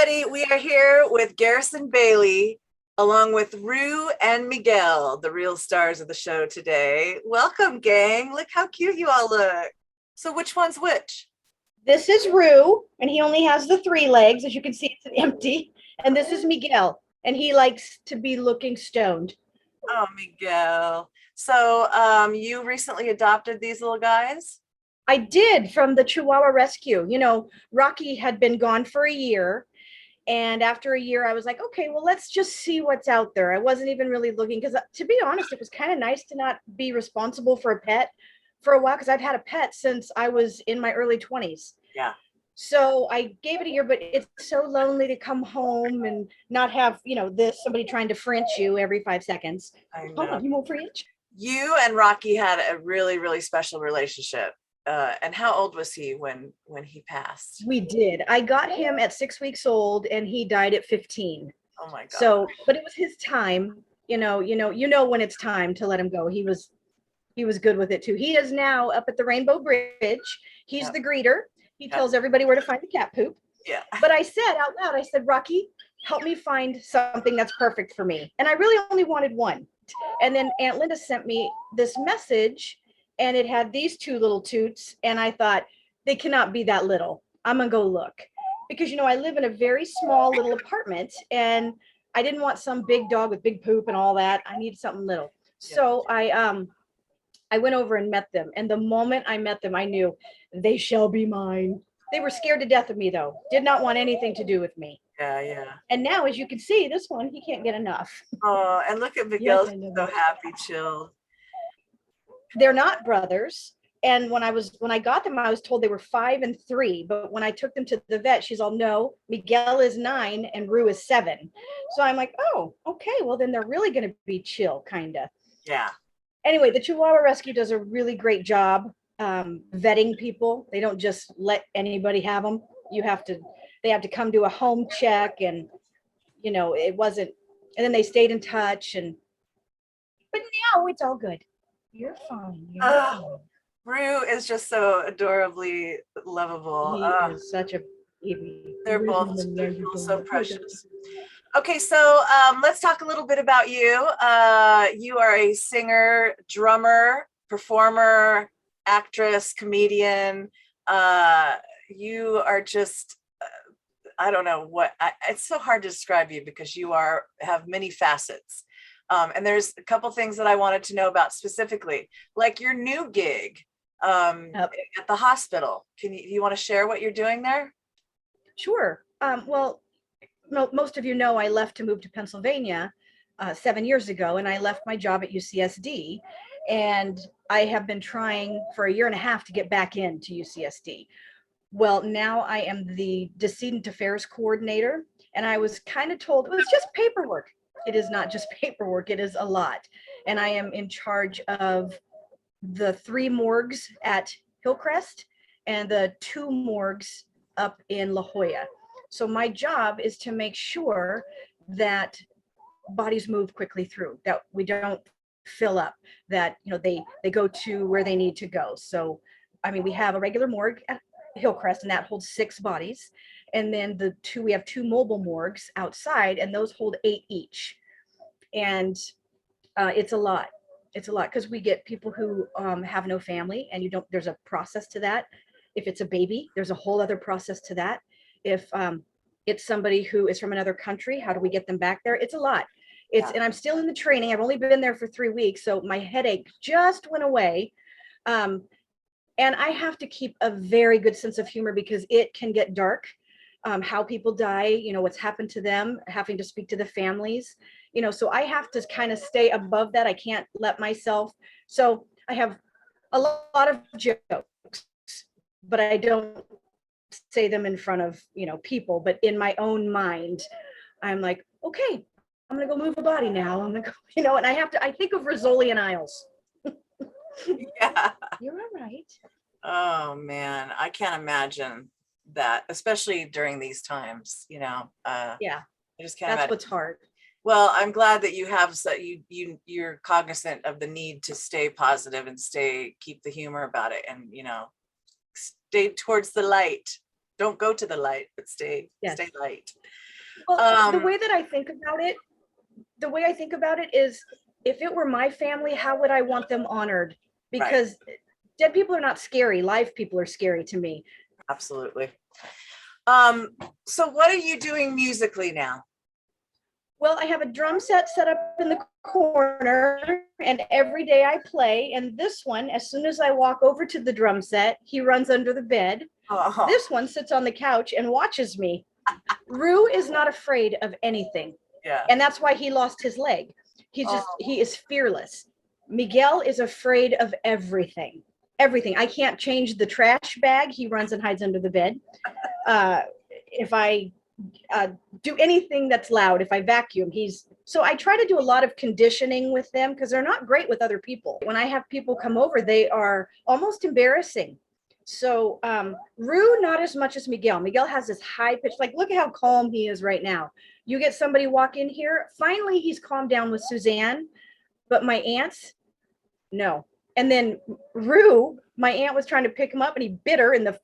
everybody. We are here with Garrison Bailey, along with Rue and Miguel, the real stars of the show today. Welcome, gang. Look how cute you all look. So which one's which? This is Rue, and he only has the 3 legs. As you can see, it's empty. And this is Miguel, and he likes to be looking stoned. Oh, Miguel. So you recently adopted these little guys? I did, from the Chihuahua rescue. You know, Rocky had been gone for a year. And after a year, I was like, okay, well, let's just see what's out there. I wasn't even really looking because, to be honest, it was kind of nice to not be responsible for a pet for a while because I've had a pet since I was in my early 20s. Yeah. So I gave it a year, but it's so lonely to come home and not have, somebody trying to French you every 5 seconds. I know. Hold on, you won't French? You and Rocky had a really, really special relationship. And how old was he when he passed? We did. I got him at 6 weeks old, and he died at 15. Oh my God. So, but it was his time. You know when it's time to let him go. He was good with it too. He is now up at the Rainbow Bridge. He's the greeter. He tells everybody where to find the cat poop. Yeah. But I said out loud, I said, Rocky, help me find something that's perfect for me. And I really only wanted one. And then Aunt Linda sent me this message, and it had these 2 little toots. And I thought, they cannot be that little. I'm going to go look. Because, I live in a very small little apartment, and I didn't want some big dog with big poop and all that. I needed something little. So I went over and met them. And the moment I met them, I knew they shall be mine. They were scared to death of me, though. Did not want anything to do with me. Yeah. And now, as you can see, this one, he can't get enough. Oh, and look at Miguel, so happy, chilled. They're not brothers. And when I got them, I was told they were 5 and 3. But when I took them to the vet, she's all, no, Miguel is 9 and Rue is 7. So I'm like, oh, okay, well, then they're really going to be chill, kind of. Yeah. Anyway, the Chihuahua Rescue does a really great job vetting people. They don't just let anybody have them. They have to come to a home check, and, it wasn't, and then they stayed in touch, but now it's all good. You're fine. Fine. Rue is just so adorably lovable. He is such a baby. They're both so precious. Okay, so let's talk a little bit about you. You are a singer, drummer, performer, actress, comedian. You are just, I don't know what, it's so hard to describe you because you have many facets. And there's a couple things that I wanted to know about specifically, like your new gig at the hospital. You want to share what you're doing there? Sure. Well, most of you know I left to move to Pennsylvania 7 years ago, and I left my job at UCSD, and I have been trying for a year and a half to get back into UCSD. Well, now I am the Decedent Affairs Coordinator, and I was kind of told it was just paperwork. It is not just paperwork, it is a lot. And I am in charge of the 3 morgues at Hillcrest and the 2 morgues up in La Jolla. So my job is to make sure that bodies move quickly through, that we don't fill up, that they go to where they need to go. So we have a regular morgue at Hillcrest, and that holds 6 bodies, and then we have 2 mobile morgues outside, and those hold 8 each. And it's a lot because we get people who have no family, and there's a process to that. If it's a baby, there's a whole other process to that. If it's somebody who is from another country, how do we get them back there? It's a lot. And I'm still in the training. I've only been there for 3 weeks, so my headache just went away. And I have to keep a very good sense of humor because it can get dark. How people die, what's happened to them, having to speak to the families, so I have to kind of stay above that. I can't let myself. So I have a lot of jokes, but I don't say them in front of, people, but in my own mind, I'm like, okay, I'm going to go move a body now. I'm going to go, and I think of Rizzoli and Isles. Yeah. You're all right. Oh man, I can't imagine that, especially during these times, Yeah. I just can't That's imagine. what's hard. Well, I'm glad that you're cognizant of the need to stay positive and keep the humor about it, and stay towards the light. Don't go to the light, but stay Yes. light. Well, the way I think about it is, if it were my family, how would I want them honored? Because dead people are not scary. Live people are scary to me. Absolutely. So what are you doing musically now? Well, I have a drum set set up in the corner, and every day I play. And this one, as soon as I walk over to the drum set, he runs under the bed. Oh. This one sits on the couch and watches me. Rue is not afraid of anything. Yeah. And that's why he lost his leg. He is fearless. Miquel is afraid of everything. Everything. I can't change the trash bag. He runs and hides under the bed. If I do anything that's loud, if I vacuum, so I try to do a lot of conditioning with them, because they're not great with other people. When I have people come over, they are almost embarrassing. So Rue, not as much as Miquel. Miquel has this high pitch, like, look at how calm he is right now. You get somebody walk in here, finally he's calmed down with Suzanne, but my aunts, no. And then Rue, my aunt was trying to pick him up, and he bit her in the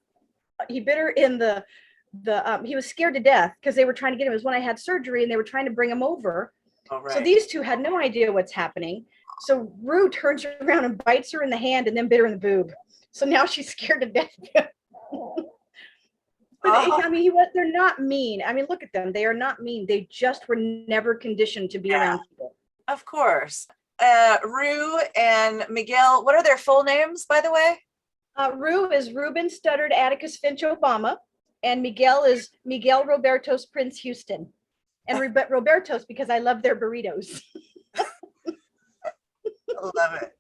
he was scared to death because they were trying to get him. It was when I had surgery and they were trying to bring him over. Oh, right. So these two had no idea what's happening. So Rue turns around and bites her in the hand and then bit her in the boob. So now she's scared to death. But I mean, they're not mean. I mean, look at them. They are not mean. They just were never conditioned to be around people. Of course. Rue and Miquel, what are their full names, by the way? Rue is Ruben Studdard Atticus Finch Obama, and Miquel is Miguel Robertos Prince Houston. And Robertos because I love their burritos. I love it.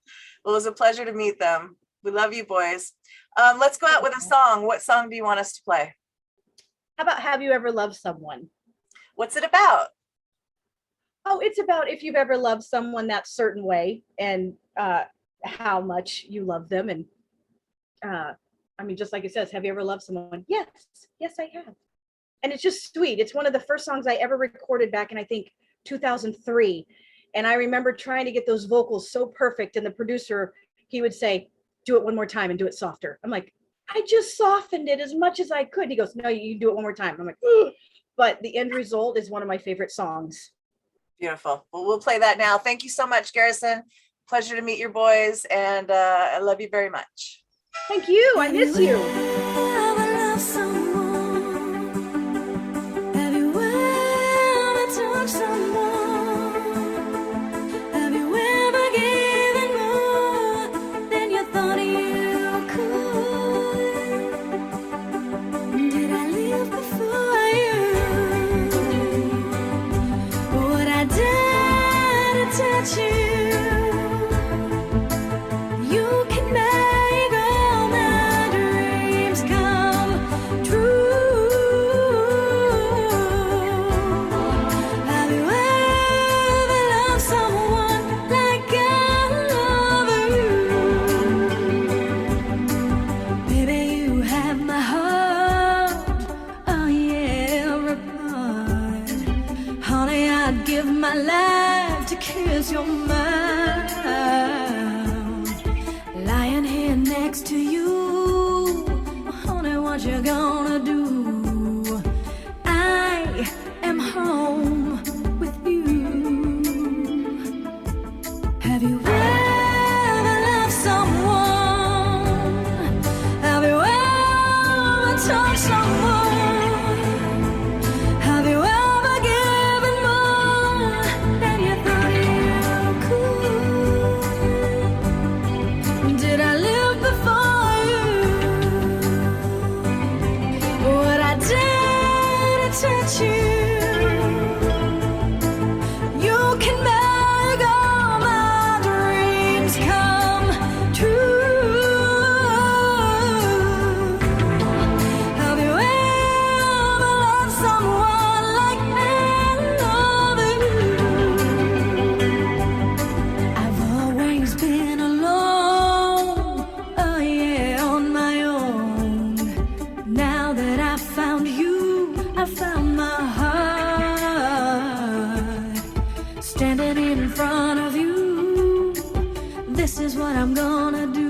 Well, it was a pleasure to meet them. We love you, boys. Let's go out with a song. What song do you want us to play? How about Have You Ever Loved Someone? What's it about? Oh, it's about if you've ever loved someone that certain way, and how much you love them. And I mean, just like it says, have you ever loved someone? Yes, I have. And it's just sweet. It's one of the first songs I ever recorded back in, I think, 2003. And I remember trying to get those vocals so perfect. And the producer, he would say, do it one more time and do it softer. I'm like, I just softened it as much as I could. He goes, no, you do it one more time. I'm like, ugh. But the end result is one of my favorite songs. Beautiful. Well, we'll play that now. Thank you so much, Garrison. Pleasure to meet your boys. And I love you very much. Thank you. I miss you. My life to kiss your mouth, lying here next to you, honey, what you gonna do? I am home with you. Have you ever loved someone? Have you ever touched someone? Have you ever standing in front of you, this is what I'm gonna do.